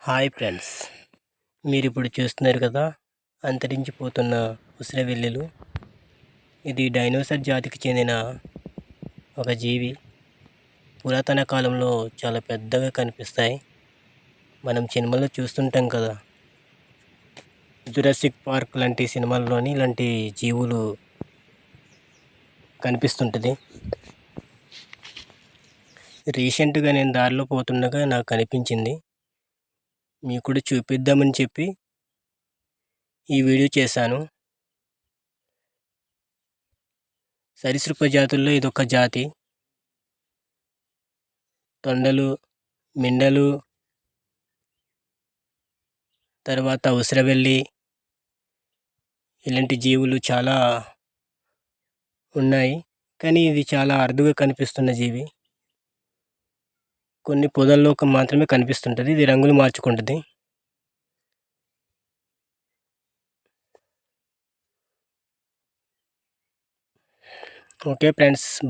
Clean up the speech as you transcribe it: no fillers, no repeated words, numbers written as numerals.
Hi friends, మీరిప్పుడు చూస్తున్నారు కదా అంతరించిపోతున్న ఉసిరివెల్లులు. ఇది డైనోసార్ జాతికి చెందిన ఒక జీవి. పురాతన కాలంలో చాలా పెద్దగా కనిపిస్తాయి. మనం సినిమాల్లో చూస్తుంటాం కదా, జురాసిక్ పార్క్ లాంటి సినిమాల్లోని ఇలాంటి జీవులు కనిపిస్తుంటుంది. రీసెంట్గా నేను దారిలో పోతుండగా నాకు కనిపించింది. మీకు కూడా చూపిద్దామని చెప్పి ఈ వీడియో చేశాను. సరీసృప జాతుల్లో ఇదొక జాతి. తొండలు, మిండలు, తర్వాత ఉసిరివెల్లి, ఇలాంటి జీవులు చాలా ఉన్నాయి. కానీ ఇది చాలా అరుదుగా కనిపిస్తున్న జీవి. కొన్ని పొదల్లో మాత్రమే కనిపిస్తుంటుంది. ఇది రంగులు మార్చుకుంటుంది. Okay friends.